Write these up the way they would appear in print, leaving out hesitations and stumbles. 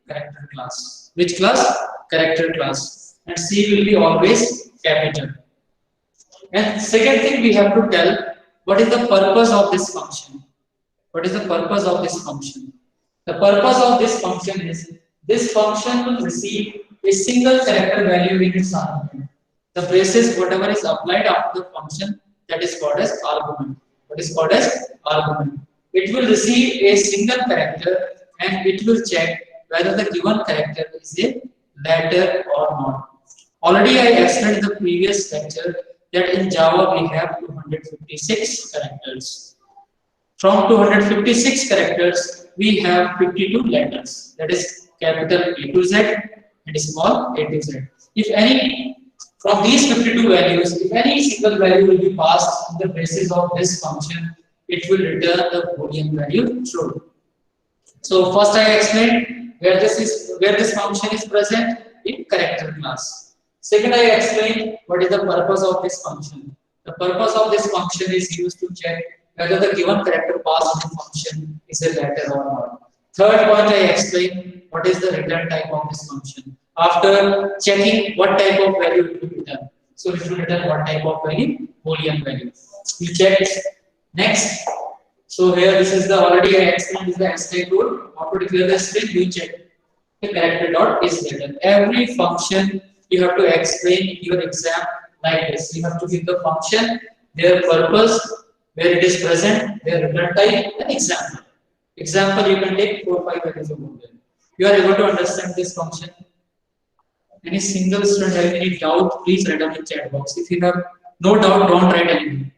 character class. Which class? Character class. And C will be always capital. And second thing we have to tell, what is the purpose of this function? What is the purpose of this function? The purpose of this function is this function will receive a single character value in its argument. The basis whatever is applied after the function, that is called as argument. What is called as argument? It will receive a single character and it will check whether the given character is a letter or not. Already I explained in the previous lecture that in Java we have 256 characters. From 256 characters, we have 52 letters. That is capital A to Z and small a to Z. If any from these 52 values, if any single value will be passed on the basis of this function, it will return the Boolean value true. So first I explained where this function is present in character class. Second I explained what is the purpose of this function. The purpose of this function is used to check whether the given character passed in the function is a letter or not. Third point I explained what is the return type of this function. After checking what type of value it will return. So it will return what type of value? Boolean value. We checked. Next. So here this is the already I explained is the ASCII code. After declare the string, we check the character dot is written. Every function you have to explain in your exam like this. You have to give the function, their purpose, where it is present, their return type, and example. Example you can take 4 or 5 values of there. You are able to understand this function. Any single student having any doubt, please write down in chat box. If you have no doubt, don't write anything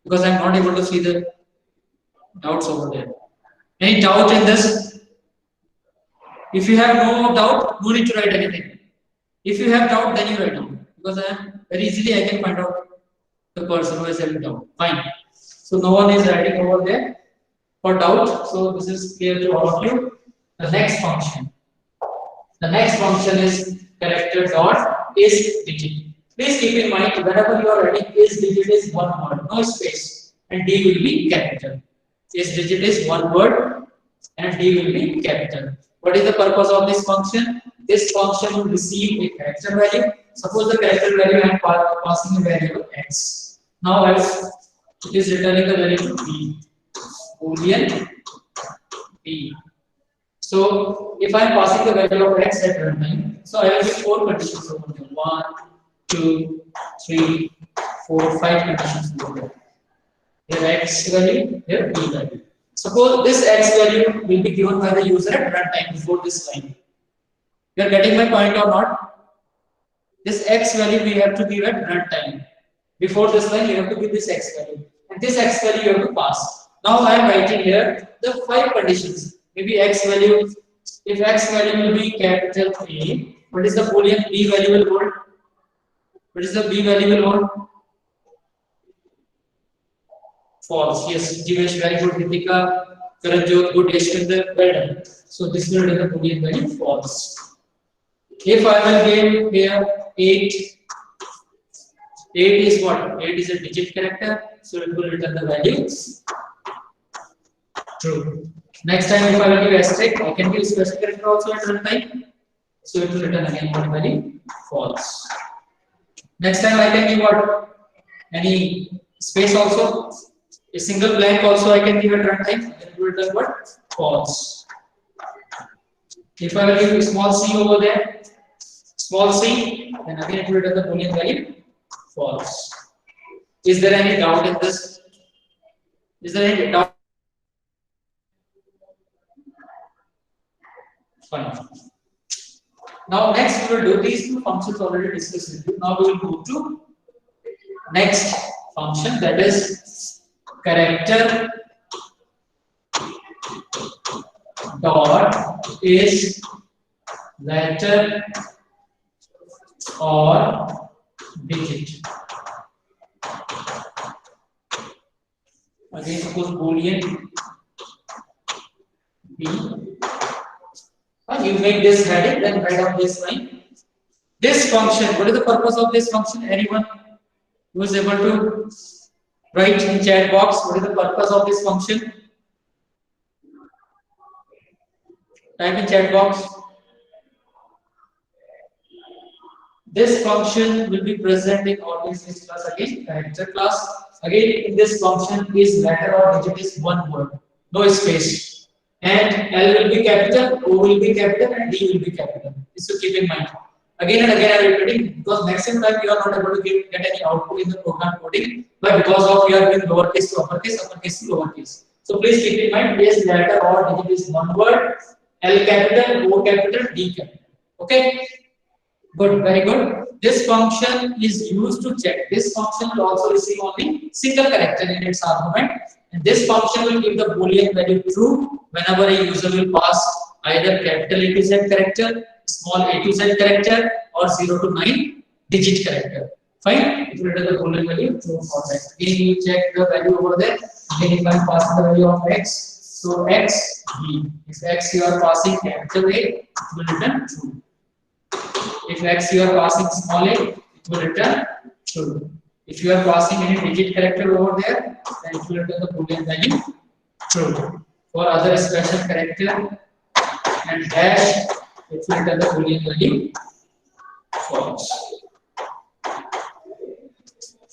because I am not able to see the doubts over there. Any doubt in this? If you have no doubt, no need to write anything. If you have doubt, then you write down because I am very easily I can find out the person who has having doubt. Fine. So no one is writing over there for doubt. So this is clear to all of you. The next function. The next function is character dot is digit. Please keep in mind whenever you are writing is digit is one word, no space, and D will be capital. Is digit is one word and D will be capital. What is the purpose of this function? This function will receive a character value. Suppose the character value I am passing a value of x. Now else it is returning the value to b. Boolean b. So if I am passing the value of x at runtime, so I will get 4 conditions over here. 1, 2, 3, 4, 5 conditions over there. Here x value, here b value. Suppose this x value will be given by the user at runtime before this line. You are getting my point or not? This x value we have to give at runtime. Before this line, you have to give this x value, and this x value you have to pass. Now I am writing here the 5 conditions. Maybe x value, if x value will be capital A, what is the Boolean b value will hold? What is the b value will hold? False. Yes, Jivesh, very good. Ritika, Karanjot, good. Yashwinder, well done. So this will return the Boolean value false. If I will give here 8, 8 is what? 8 is a digit character, so it will return the value true. Next time if I will give asterisk, I can give special character also at runtime, so it will return again what value false. Next time I can give what? Any space also, a single blank also I can give at runtime, then it will return what? False. If I will give small c over there, small c, then again it will return the Boolean value false. Is there any doubt in this? Is there any doubt? Fine. Now next we will do these 2 functions already discussed with you. Now we will move to next function, that is character dot is letter or digit. Again suppose Boolean b. You make this heading, then write down this line. This function, what is the purpose of this function? Anyone who is able to write in chat box, what is the purpose of this function? Type in chat box. This function will be present in always this class again, character class. Again, in this function is letter or digit is one word, no space. And L will be capital, O will be capital, and D will be capital. This to keep in mind. Again and again I am repeating because maximum time you are not able to get any output in the program coding, but because of you are doing lowercase to uppercase, uppercase to lowercase. So please keep in mind this letter or digit is one word, L capital, O capital, D capital. Okay. Good, very good. This function is used to check. This function will also receive only single character in its argument. And this function will give the Boolean value true whenever a user will pass either capital A to Z character, small a to Z character, or 0 to 9 digit character. Fine. It will return the Boolean value true for that. Again, you check the value over there. Again, if I am passing the value of x, so x, b. If x you are passing capital A, it will return true. If x you are passing small a, it will return true. If you are passing any digit character over there, then it will return the Boolean value true. For other special character and dash, it will return the Boolean value false.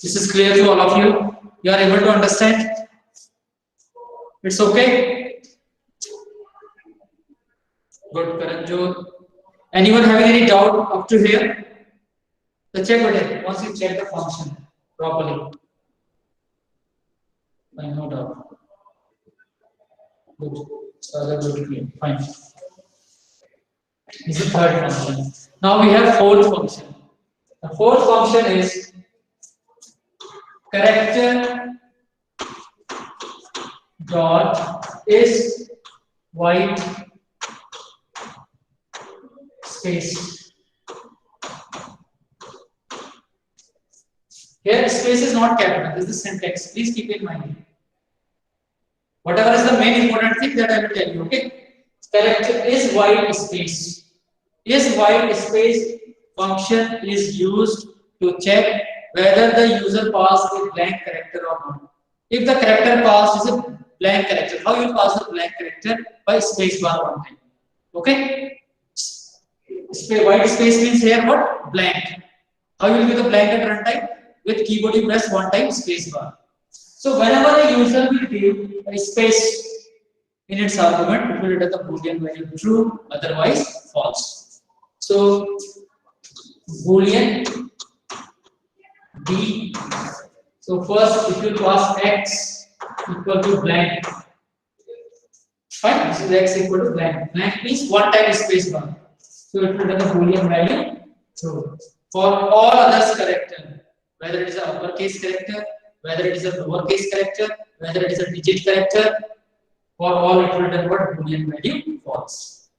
This is clear to all of you. You are able to understand? It's okay? Good, Karanjot. Anyone having any doubt up to here? So check it once you check the function properly. Fine, no doubt. Good. So that will be fine. This is the third function. Now we have fourth function. The fourth function is character dot is white space. Here space is not capital. This is syntax. Please keep in mind. Whatever is the main important thing that I will tell you. Okay. Character is white space. Is white space function is used to check whether the user passed a blank character or not. If the character passed is a blank character, how you pass the blank character? By space bar one time. Okay? White space means here what? Blank. How you will get the blank at runtime? With keyboard you press one time space bar. So whenever a user will give a space in its argument, it will return the Boolean value true, otherwise false. So Boolean D. So first, if you pass x equal to blank, fine. This is x equal to blank. Blank means one time space bar. So it will return the Boolean value true. For all others character, whether it is an uppercase character, whether it is a lowercase character, whether it is a digit character, for all it will return what? Boolean value false.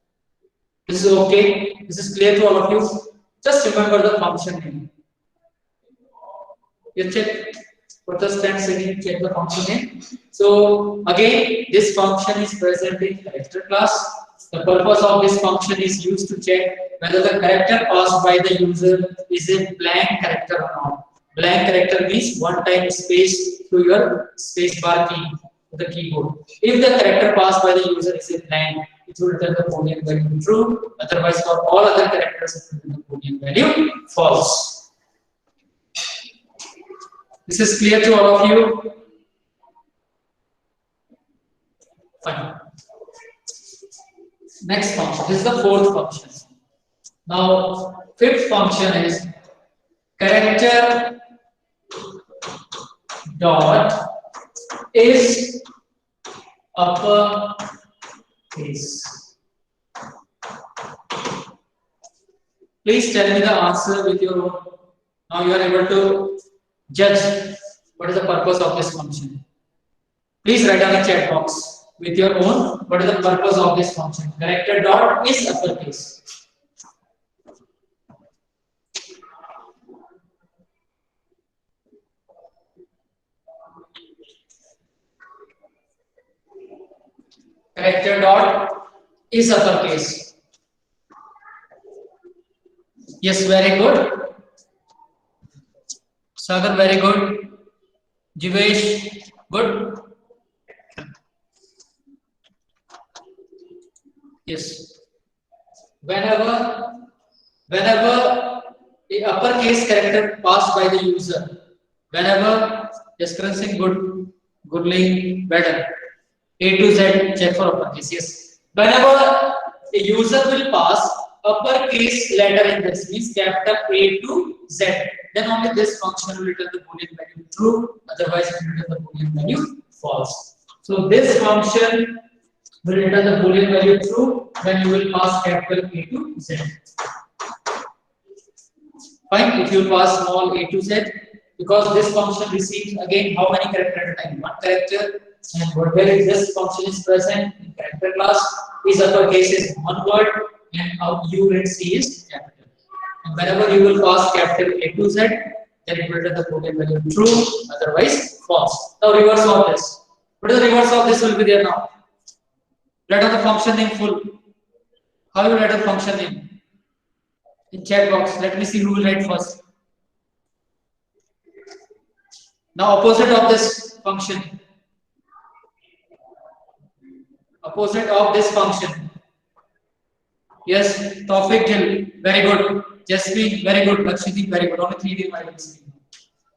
This is okay. This is clear to all of you. Just remember the function name. You check what the stand saying, check the function name. So again, this function is present in character class. The purpose of this function is used to check whether the character passed by the user is a blank character or not. Blank character means one time space to your space bar key, the keyboard. If the character passed by the user is a blank, it will return the Boolean value true. Otherwise, for all other characters, it will return the Boolean value false. This is clear to all of you? Fine. Next function. This is the fourth function. Now, fifth function is character dot is upper case. Please tell me the answer with your own. Now you are able to judge what is the purpose of this function. Please write down in the chat box with your own what is the purpose of this function. Character dot is uppercase. Character dot is uppercase. Yes, very good. Sagar, very good. Jivesh, good. Yes. Whenever a a uppercase character passed by the user. Whenever expressing good link, better. A to Z, check for uppercase. Yes. Whenever a user will pass uppercase letter in this, means capital A to Z, then only this function will return the boolean value true. Otherwise, it will return the boolean value false. So this function will return the boolean value true when you will pass capital A to Z. Fine, if you pass small a to z, because this function receives again how many character at a time? One character, and where this function is present in character class is uppercase is one word, and how U and C is capital. And whenever you will pass capital A to Z, then it will return the boolean value true, otherwise false. Now reverse of this. What is the reverse of this will be there now? Write down the function name full. How you write a function name? In chat box, let me see who will write first. Now opposite of this function. Opposite of this function. Yes, Tawfiq Gil, very good. Jasmine, very good. Lakshdeep, very good. Only 3 names I will see.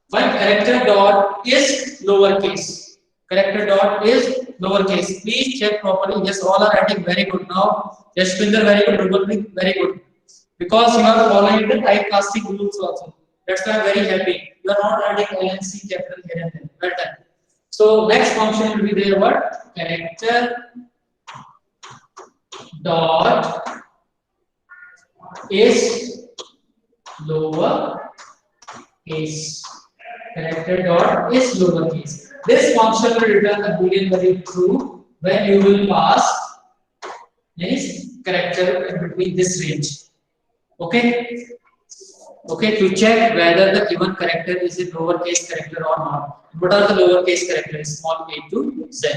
One character dot is lowercase. Character dot is lowercase. Please check properly. Yes, all are writing very good now. Yashvinder, very good. Rubal, very good. Because you are following the typecasting rules also. That's why I'm very happy. You are not writing LNC capital here and there. Well done. So next function will be there what? Character dot is lower case. Character dot is lower case. This function will return the boolean value true when you will pass this character in between this range. Okay. Okay, to check whether the given character is a lowercase character or not. What are the lowercase characters? Small a to z.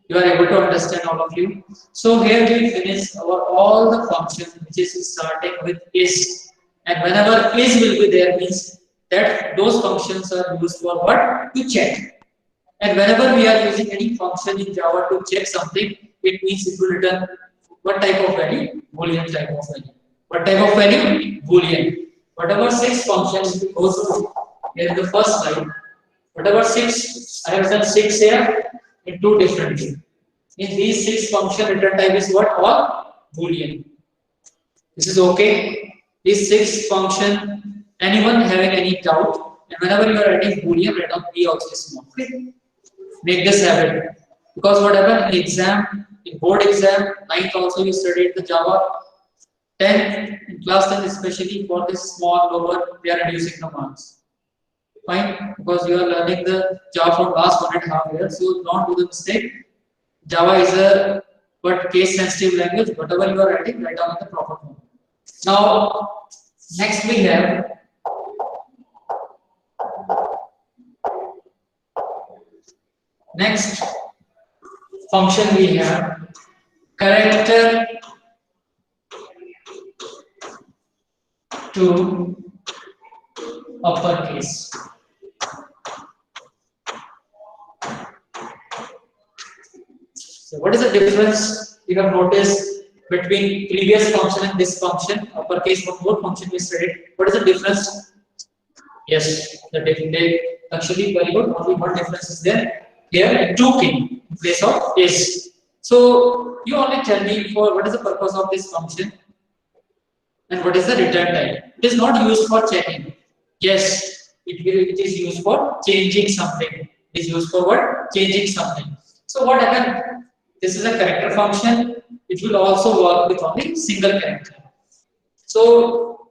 You are able to understand all of you. So here we finish our all the functions which is starting with is, and whenever is will be there means that those functions are used for what? To check. And whenever we are using any function in Java to check something, it means it will return what type of value? Boolean type of value. What type of value? Boolean. Whatever 6 functions we go through here in the first slide, whatever 6, I have done 6 here in 2 different ways. In these 6 function return type is what? All Boolean. This is okay. These 6 function, anyone having any doubt, and whenever you are writing Boolean, write down B also is small. Okay? Make this habit. Because what happened in exam, in board exam, 9th also you studied the Java. 10 in class 10 especially for this small lower they are reducing the marks. Fine, because you are learning the Java for last 1.5 years, so don't do the mistake. Java is a case sensitive language. Whatever you are writing, write down in the proper form. Now next we have next function we have character to uppercase. So what is the difference you have noticed between previous function and this function? Uppercase for both function we studied. What is the difference? Yes, the difference actually very good. Only one difference is there. Here 2 king in place of is. So you only tell me for what is the purpose of this function and what is the return type. It is not used for checking. Yes, it is used for changing something. It is used for what? Changing something. So what happened? This is a character function. It will also work with only single character. So,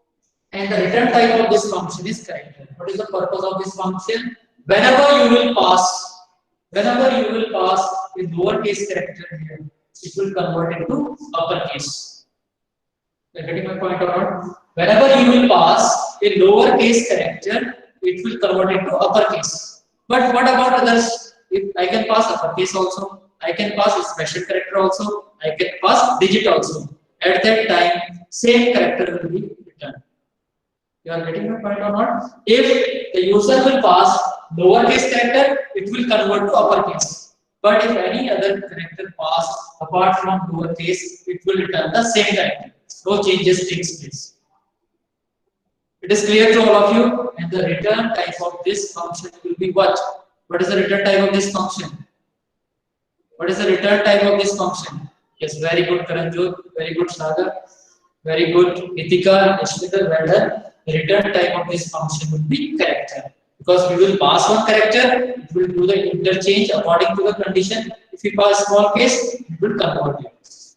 and the return type of this function is character. What is the purpose of this function? Whenever you will pass a lowercase character here, it will convert into uppercase. Are you getting my point or not? Whenever you will pass a lowercase character, it will convert into uppercase. But what about others? If I can pass uppercase also, I can pass a special character also, I can pass digit also. At that time, same character will be returned. You are getting my point or not? If the user will pass lowercase character, it will convert to uppercase. But if any other character pass apart from lowercase, it will return the same character. No changes takes place. It is clear to all of you, and the return type of this function will be what? What is the return type of this function? What is the return type of this function? Yes, very good Karanjot, very good Sagar, very good Nitika, Ishmita, well done. The return type of this function will be character, because we will pass one character, it will do the interchange according to the condition. If we pass small case, it will convert it.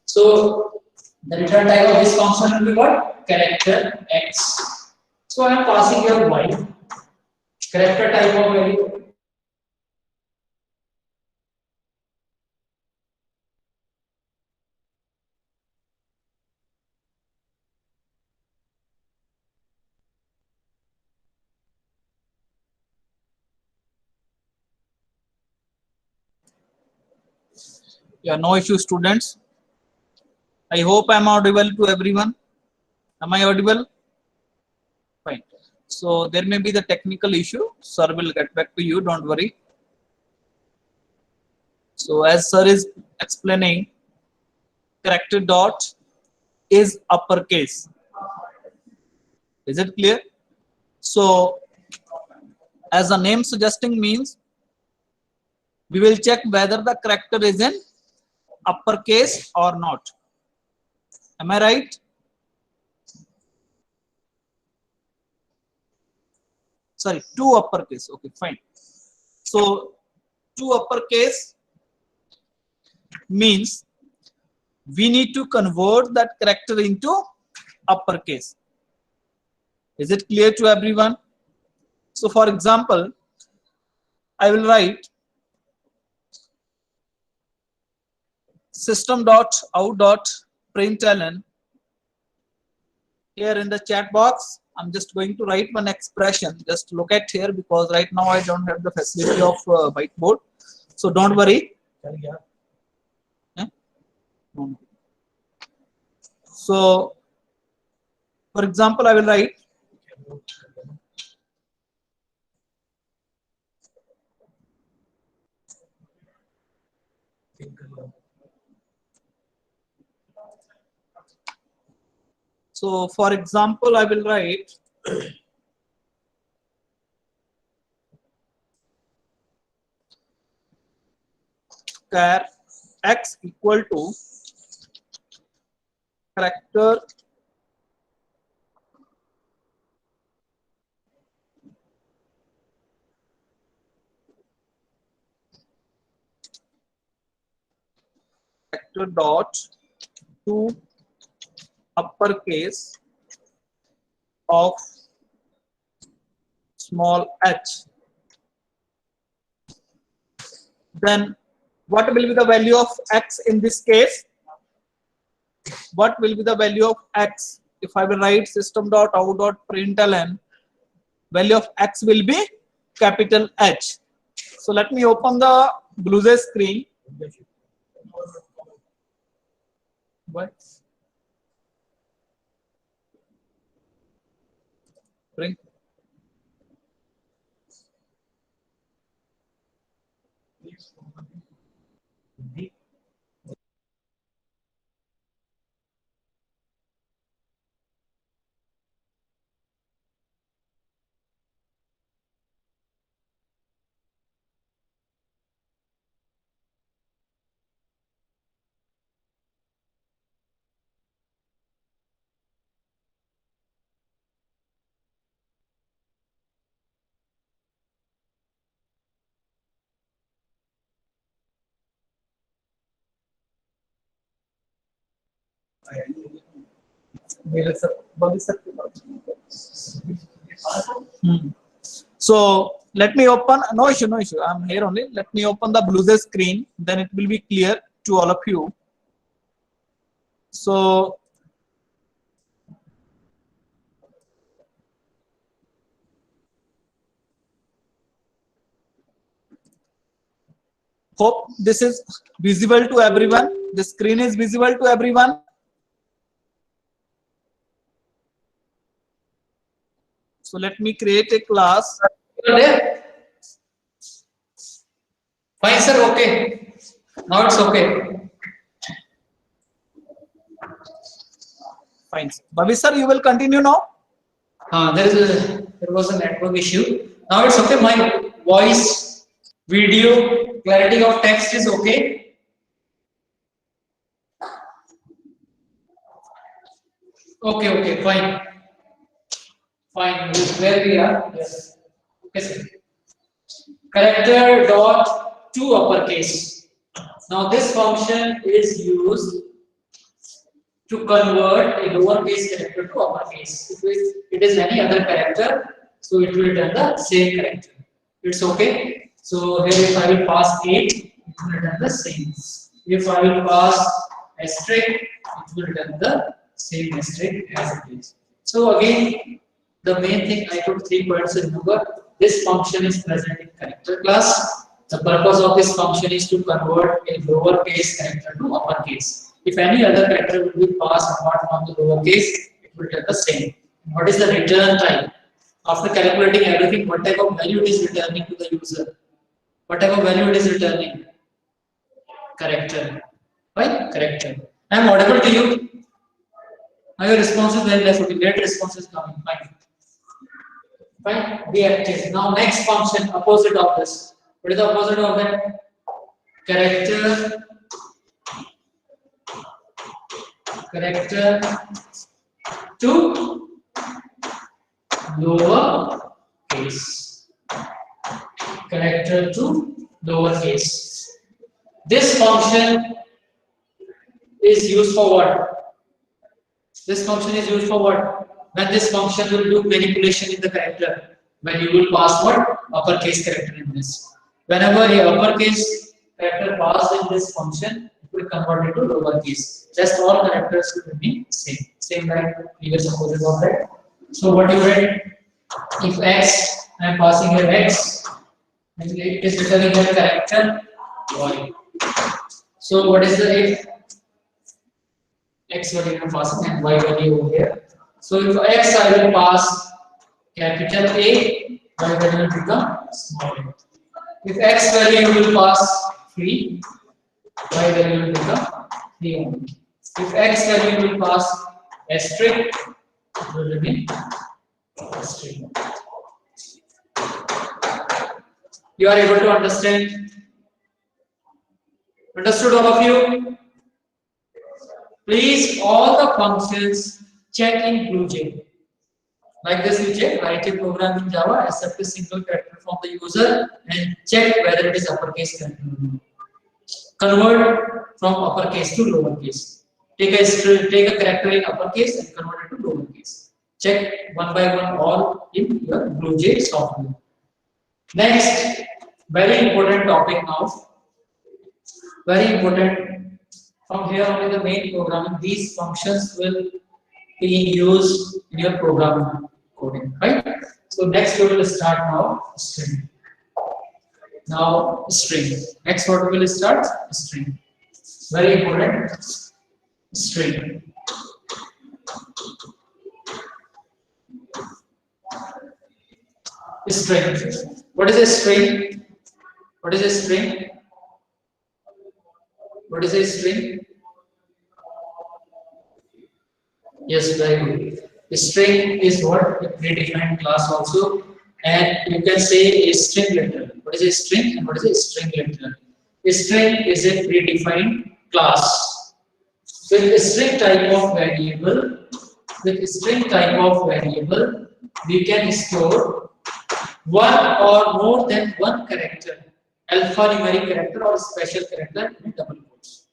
So the return type of this function will be what? Character X. So I am passing your y, character type of value. Yeah, no issue, students. I hope I am audible to everyone. Am I audible? Fine. So there may be the technical issue. Sir will get back to you. Don't worry. So as sir is explaining, character dot is uppercase. Is it clear? So as the name suggesting means, we will check whether the character is in uppercase or not. Am I right? Sorry, two uppercase. Okay, fine. So two uppercase means we need to convert that character into uppercase. Is it clear to everyone? So for example, I will write system.out.println. Here in the chat box, I'm just going to write one expression. Just look at here, because right now I don't have the facility of whiteboard. So don't worry. So for example, I will write so for example, I will write char x equal to character dot to uppercase of small h. Then what will be the value of x in this case? What will be the value of x? If I will write system.out.println, value of x will be capital H. So let me open the Blue screen. What? Bring. So let me open, no issue, I'm here only. Let me open the Blue screen, then it will be clear to all of you. So hope this is visible to everyone. The screen is visible to everyone. So let me create a class. Fine, sir. Okay. Now it's okay. Fine. Bhavi sir, you will continue now. There was a network issue. Now it's okay. My voice, video, clarity of text is okay. Okay, fine. Fine. Where we are? Yes. Okay, sir. Character dot to uppercase. Now this function is used to convert a lowercase character to uppercase. If it is any other character, so it will return the same character. It's okay. So here if I will pass 8, it will return the same. If I will pass asterisk, it will return the same asterisk as it is. So again, the main thing I took 3 points to remember. This function is present in character class. The purpose of this function is to convert a lowercase character to uppercase. If any other character will be passed apart from the lowercase, it will tell the same. What is the return type? After calculating everything, what type of value it is returning to the user? What type of value it is returning? Character. Right? Character. I am audible to you. Now your response is very less. Okay, late response is coming. Fine. Fine. Be active. Now next function, opposite of this. What is the opposite of that? Character to lower case. Character to lower case. This function is used for what? This function is used for what? When this function will do manipulation in the character. When you will pass what? Uppercase character in this. Whenever a uppercase character passed in this function, it will convert into lowercase. Just all characters will remain same. Same like previous opposite of that. So what you read? If x, I am passing here x, and it is returning here character y. So what is the if? X value I am passing and y value over here. So if x I will pass capital A, y value will become small a. If x value will pass 3, y value will become 3 only. If x value will pass asterisk, it will remain asterisk. You are able to understand? Understood all of you? Please, all the functions check in BlueJ. Like this, you check write a program in Java, accept a single character from the user, and check whether it is uppercase character or not. Convert from uppercase to lowercase. Take a character in uppercase and convert it to lowercase. Check one by one all in your BlueJ software. Next, very important topic now. Very important. From here on in the main programming, these functions will be used in your programming coding, right? So next we will start now string. Now string. Next what we will start? String. Very important. String. String. What is a string? What is a string? What is a string? Yes, very good. A string is what? A predefined class also. And you can say a string letter. What is a string and what is a string letter? A string is a predefined class. With a string type of variable, we can store one or more than one character, alphanumeric character or special character in double quotes.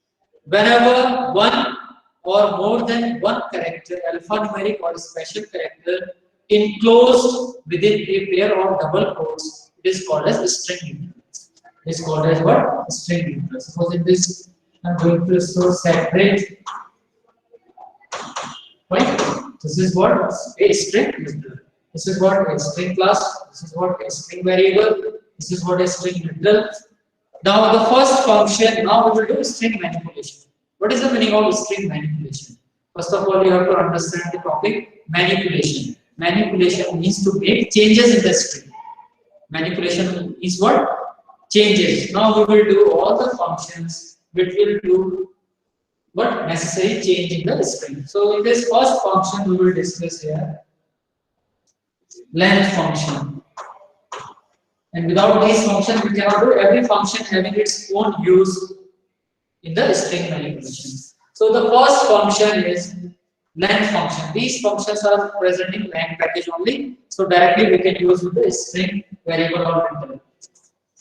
Whenever one or more than one character, alphanumeric or special character, enclosed within a pair of double quotes, it is called as a string literal. It is called as what? String literal. Suppose in this, I am going to store separate. Right? This is what? A string literal. This is what? A string class. This is what? A string variable. This is what? A string literal. Now the first function, now we will do string manipulation. What is the meaning of string manipulation? First of all, you have to understand the topic manipulation. Manipulation means to make changes in the string. Manipulation is what? Changes. Now we will do all the functions which will do what necessary change in the string. So in this first function we will discuss here. length function. And without these functions, we cannot do every function having its own use in the string manipulation. So the first function is length function. These functions are present in lang package only. So directly we can use with the string variable or length.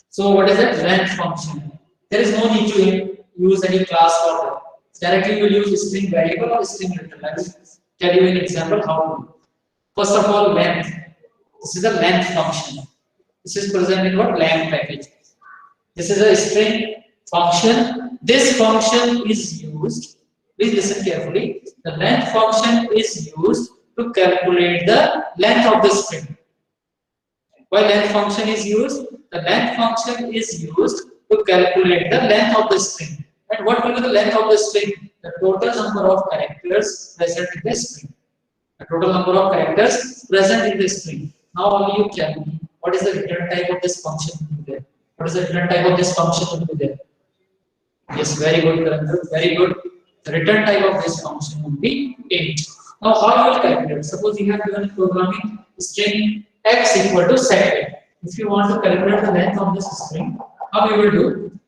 So what is that length function? There is no need to use any class for that. Directly we will use string variable or string literal. I will tell you an example how to do. First of all, length. This is a length function. This is present in what lang package. This is a string function. This function is used. Please listen carefully. The length function is used to calculate the length of the string. Why length function is used? The length function is used to calculate the length of the string. And what will be the length of the string? The total number of characters present in the string. The total number of characters present in the string. Now only you tell me what is the return type of this function will be there. What is the return type of this function will be there? Yes, very good, Karan. Very good. The return type of this function will be int. Now how you will calculate? Suppose you have given programming string x equal to set. If you want to calculate the length of this string, how we will do?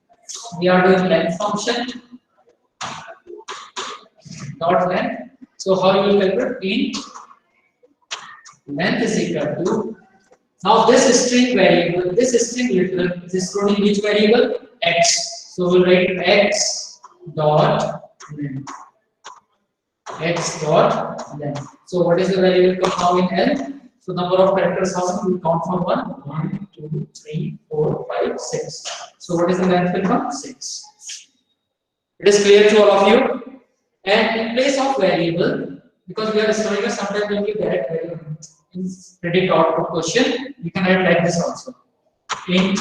We are doing length function dot length. So how you will calculate? Int length is equal to, now this string variable, this string literal is stored in which variable? X. So we'll write x dot length. X dot length. So what is the value will come now in L? So number of characters how many? We will count from 1, 2, 3, 4, 5, 6. So what is the length will come? 6. It is clear to all of you? And in place of variable, because we are storing a sometimes when we direct variable in predict output question, we can write like this also. Int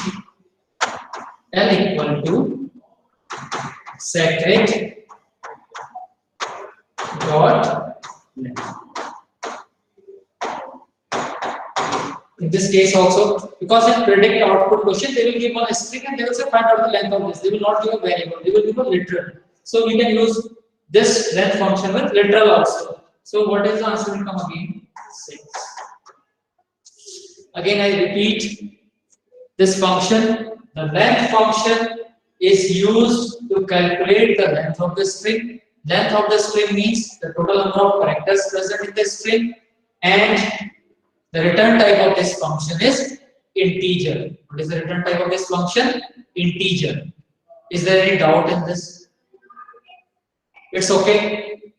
L equal to secret dot length. In this case also, because in predict output question, they will give one string and they will say find out the length of this. They will not give a variable, they will give a literal. So we can use this length function with literal also. So what is the answer will come again? 6. Again I repeat, this function, the length function is used to calculate the length of the string. Length of the string means the total number of characters present in the string, and the return type of this function is integer. What is the return type of this function? Integer. Is there any doubt in this? It's okay?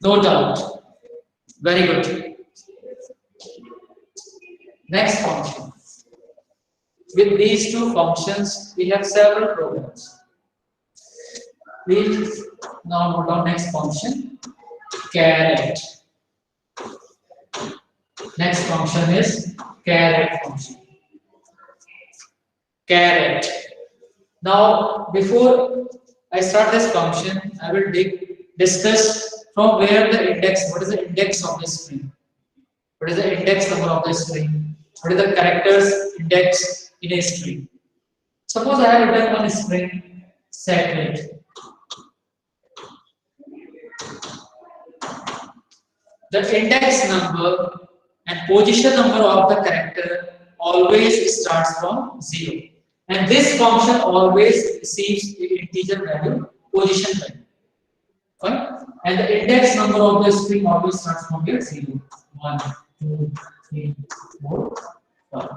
No doubt. Very good. Next function. With these two functions, we have several programs. Please now note down next function, caret. Next function is caret function. Caret. Now, before I start this function, I will discuss from where the index, what is the index of the string? What is the index number of the string? What is the characters index in a string? Suppose I have written one string secret. The index number and position number of the character always starts from 0. And this function always receives the integer value, position value. Fine? And the index number of the string always starts from here 0. 1, 2, 3, 4, 5.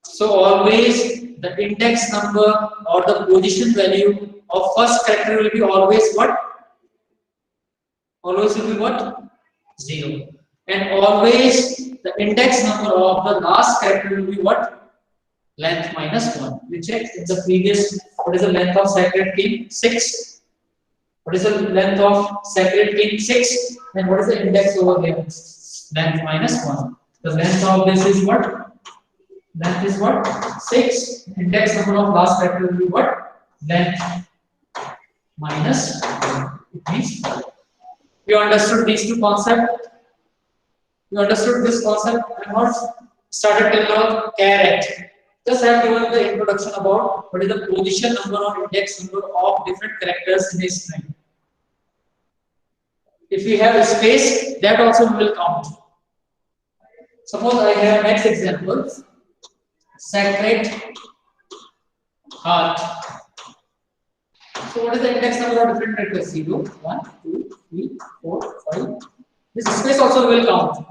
So always the index number or the position value of first character will be always what? Always will be what? 0. And always the index number of the last character will be what? Length minus 1. We checked in the previous, what is the length of sacred king? 6. What is the length of sacred king? 6. And what is the index over here? Length minus 1. The length of this is what? Length is what? 6. Index number of last character will be what? Length minus 1. It means 5. You understood these two concepts? You understood this concept? I have not started till now caret. Just I have given the introduction about what is the position number or index number of different characters in a string. If we have a space, that also we will count. Suppose I have next example, Sacred Heart. So what is the index number of different characters? 0, 1, 2, 3, 4, 5. This space also we will count.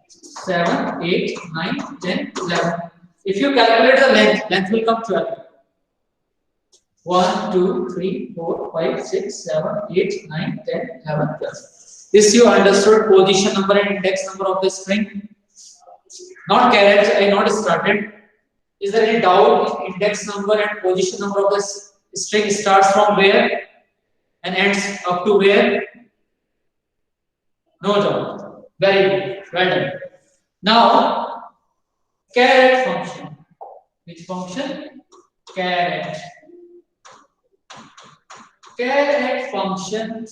7, 8, 9, 10, 11. If you calculate the length will come 12. 1, 2, 3, 4, 5, 6, 7, 8, 9, 10, 11, 12. This you understood position number and index number of the string. Not carriage, I not started. Is there any doubt in index number and position number of the string starts from where and ends up to where? No doubt. Very good. Well done. Now, caret function. Which function? Caret. Caret function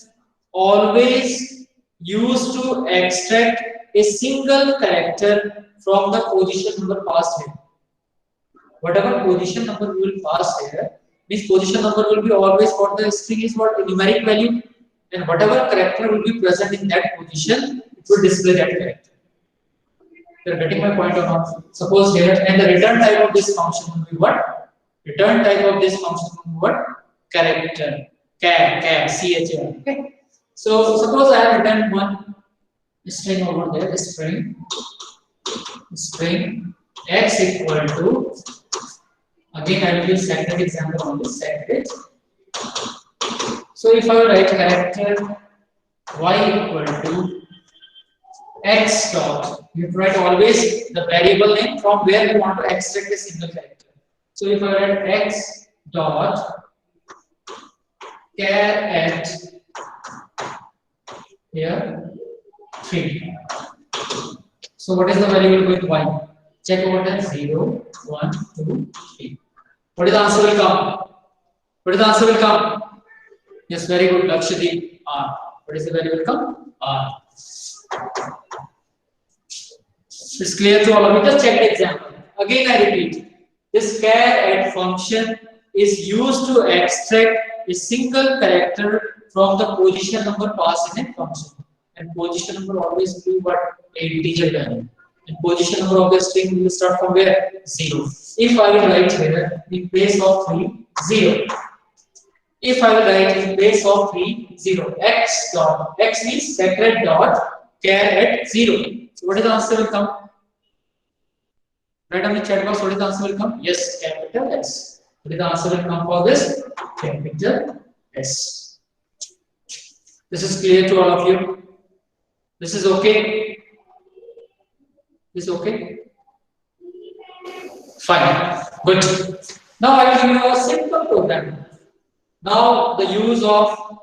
always used to extract a single character from the position number passed here. Whatever position number we will pass here, means position number will be always what the string is, what a numeric value, and whatever character will be present in that position, it will display that character. You are getting my point or not? Suppose here, and the return type of this function will be what? Return type of this function will be what? Character. Char, char. Okay. So suppose I have written one string over there, string x equal to, again I will give second example on this sacred. So if I write character y equal to x dot, you write always the variable name from where you want to extract a single character. So if I write x dot char at here 3. So what is the variable with y? Check over there 0, 1, 2, 3. What is the answer will come? What is the answer will come? Yes, very good. Lakshadweep, R. What is the variable come? R. It's clear to all of you. Just check the example. Again, I repeat. This char at function is used to extract a single character from the position number passed in a function. And position number always will be what? A integer value. And position number of the string will start from where? 0. If I will write here in place of 3, 0. If I will write in place of 3, 0. X dot. X means sacred dot char at 0. So what is the answer will come? Write on the chat box, what is the answer will come? Yes, capital S. What is the answer will come for this? Capital S. This is clear to all of you. This is okay. This is okay. Fine. Good. Now I will give you a simple program. Now the use of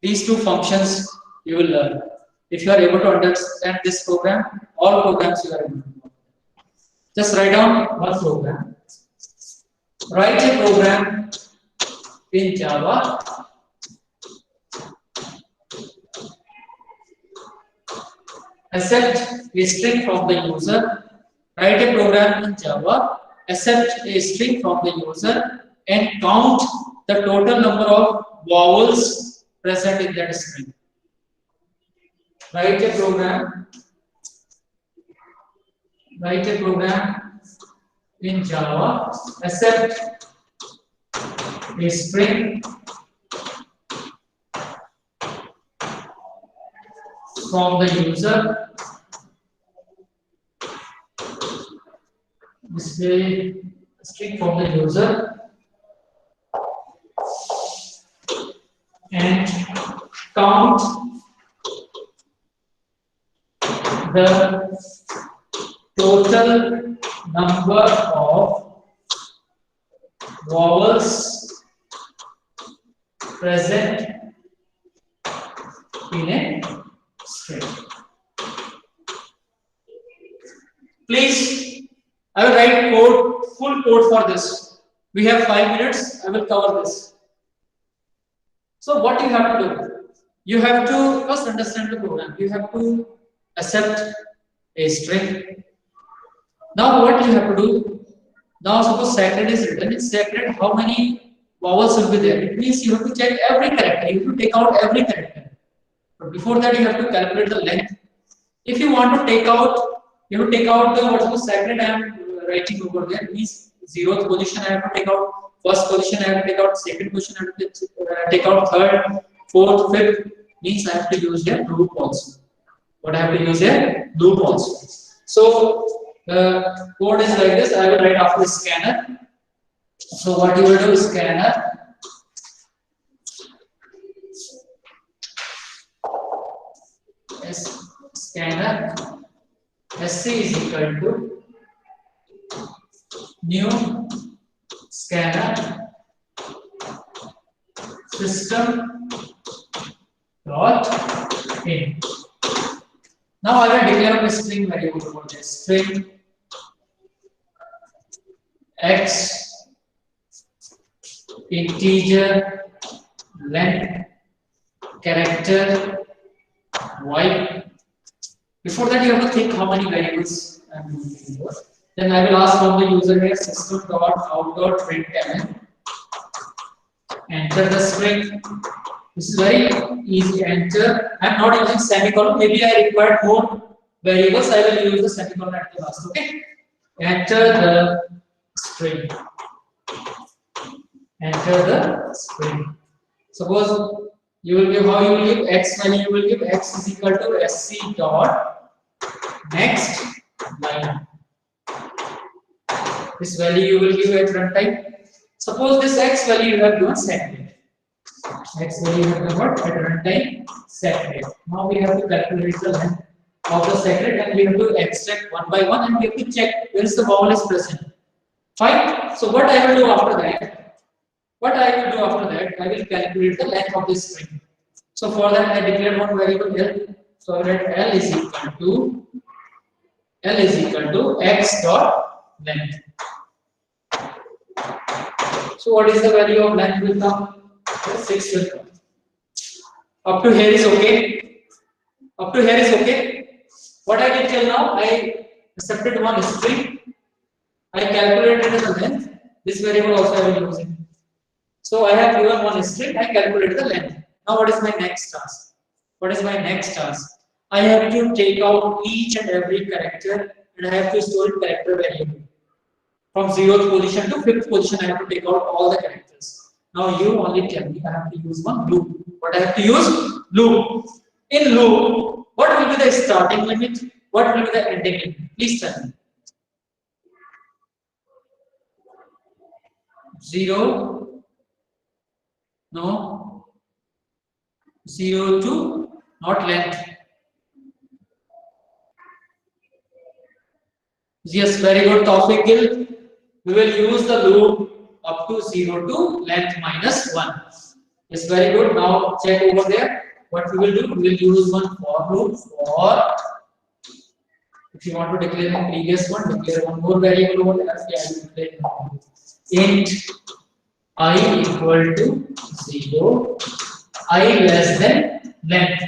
these two functions you will learn. If you are able to understand this program, all programs you are able to do. Just write down one program. Write a program in Java. Accept a string from the user. Write a program in Java. Accept a string from the user and count the total number of vowels present in that string. Write a program. Write a program in Java. Accept a string from the user. Display a string from the user and count the total number of vowels present in a string. Please, I will write code, full code for this. We have 5 minutes. I will cover this. So what you have to do? You have to first understand the program. You have to accept a string. Now what you have to do? Now suppose sacred is written. In sacred, how many vowels will be there? It means you have to check every character. You have to take out every character. But before that, you have to calculate the length. If you want to take out, you have to take out the what's the sacred I am writing over there. Means zeroth position I have to take out, first position I have to take out, second position I have to take out, third, fourth, fifth. Means I have to use here loop also. What I have to use here? Loop also. So code is like this. I will write after scanner. So what you will do is scanner. Scanner SC is equal to new scanner system dot in. Now I will declare a string variable for this string x integer length character y. Before that, you have to think how many variables I'm using for. Then I will ask from the user here system.out.println. Enter the string. This is very easy. Enter. I'm not using semicolon. Maybe I require more variables. I will use the semicolon at the last. Okay. Enter the string. Enter the string. Suppose you will give how you will give x value. You will give x is equal to sc dot next line. This value you will give at runtime. Suppose this x value you have given sacred. X value you have given at runtime sacred. Now we have to calculate the length of the sacred and we have to extract one by one and we have to check where is the vowel is present. Fine. So what I will do after that? What I will do after that? I will calculate the length of this string. So for that I declare one variable L. So that L is equal to x dot length. So what is the value of length will come? 6 will come. Up to here is okay. Up to here is okay. What I did till now, I accepted one string. I calculated the length. This variable also I will use it. So I have given one string. I calculated the length. Now what is my next task? What is my next task? I have to take out each and every character and I have to store it character variable. From 0th position to 5th position, I have to take out all the characters. Now you only tell me I have to use one loop. What I have to use? Loop. In loop, what will be the starting limit? What will be the ending limit? Please tell me. 0. No. 0 to not length. Yes, very good, Tawfiq Gil. We will use the loop up to 0 to length minus 1. Yes, very good. Now check over there. What we will do? We will use one for loop for. If you want to declare the previous one, declare one more variable over there. Int I equal to 0, I less than length.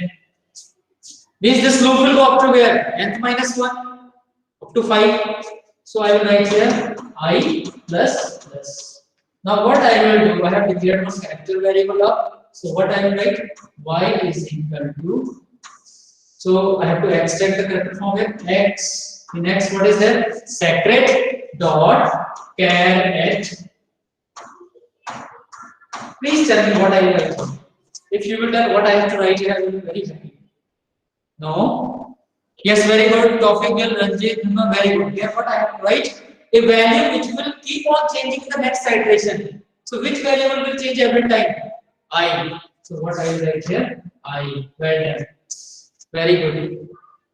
Means this loop will go up to where? Length minus 1 up to 5. So I will write here I plus plus. Now what I will do? I have declared one character variable up. So what I will write? Y is equal to. So I have to extract the character from here. X. In X, what is that? Sacred dot char at. Please tell me what I will write. If you will tell what I have to write here, I will be very happy. No. Yes, very good. Tawfiq Gil, Ranjit, no, very good. Here, what I have to write? A value which will keep on changing in the next iteration. So, which variable will change every time? I. So, what I will write here? I. Well done. Very good.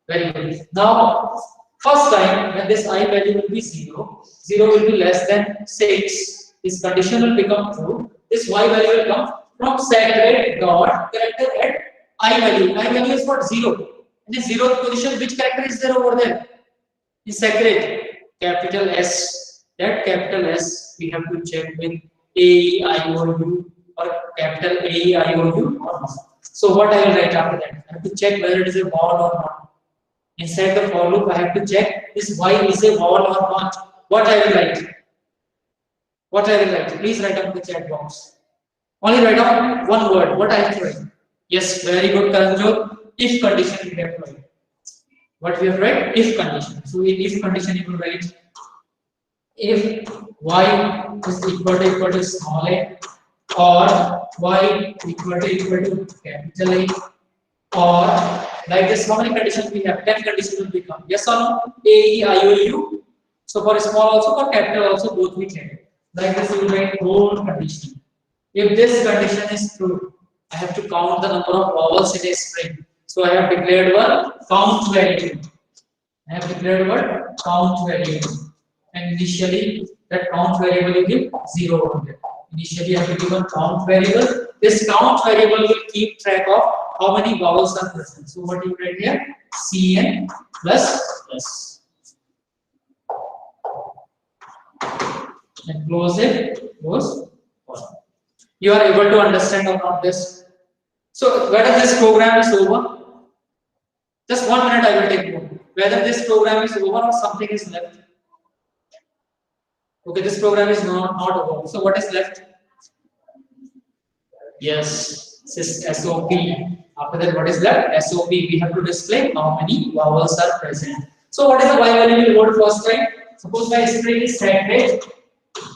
Very good. Now, first time when this I value will be 0, 0 will be less than 6. This condition will become true. This Y value will come from sacred dot character at I value. I value is what? 0. In the 0th position, which character is there over there? Is sacred. Capital S. That capital S we have to check with A-E-I-O-U or capital A-E-I-O-U or not. So what I will write after that? I have to check whether it is a vowel or not. Inside the for loop, I have to check this Y is a vowel or not. What I will write? What I will write? Please write down in the chat box. Only write down one word. What I have to write? Yes, very good, Karanjot. If condition we have to write. What we have write? If condition. So in if condition you will write if y is equal to small a, or y equal to capital A, or like this, how many conditions we have? 10 conditions will become. Yes or no? A, E, I, O, U. So for small also, for capital also, both we can. Like this, you will write whole condition. If this condition is true, I have to count the number of vowels in a string. So I have declared one count variable. I have declared what? Count variable. And initially, that count variable will give 0 on there. Initially, I have to give a count variable. This count variable will keep track of how many vowels are present. So what you write here? Cn plus. And close it, close. You are able to understand or not this? So whether this program is over, just 1 minute I will take more. Whether this program is over or something is left. Okay, this program is not over. So what is left? Yes, SOP. After that, what is left? SOP. We have to display how many vowels are present. So what is the y value will hold first time? Suppose my string is set rate.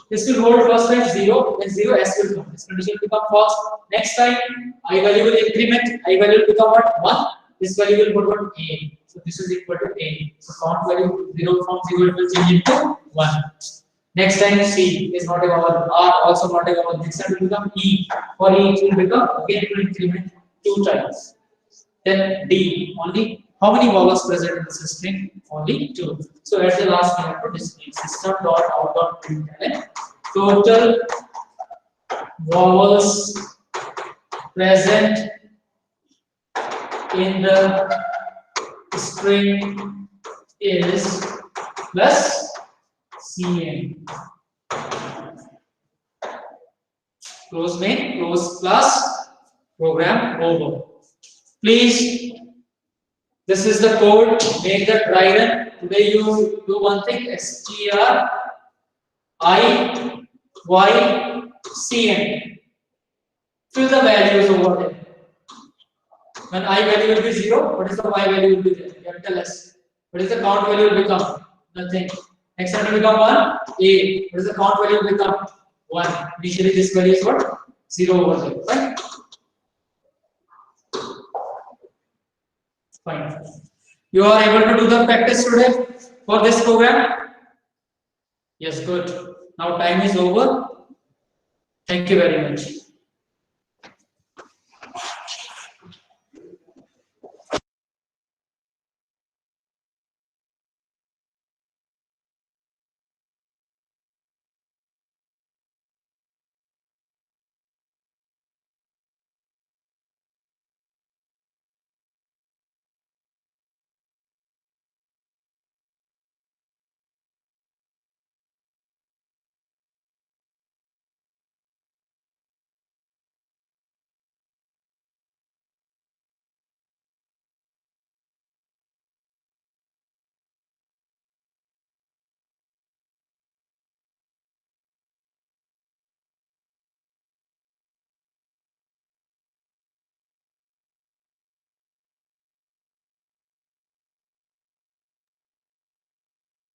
This will hold first time 0, then 0 s will come. This condition will become false. Next time I value will increment. I value will become what? 1. This value will hold what? A. So this is equal to A. So count value 0 from 0 it will change into 1. Next time C is not a vowel, R also not a vowel. Next time it will become E. For E it will become, again it will increment 2 times. Then D, only how many vowels present in the string? Only 2. So at the last we have to display system.out.println total vowels present in the string is plus Cn. Close main, close class, program over. Please, this is the code, make the dry run. Today you do one thing, str I y cn. Fill the values over there. When I value will be 0, what is the y value will be there? Capital S. What is the count value will become? Nothing. Next time will become 1, A. What is the count value will become? 1. Initially this value is what? 0 over there, right? Fine. You are able to do the practice today for this program? Yes, good. Now time is over. Thank you very much.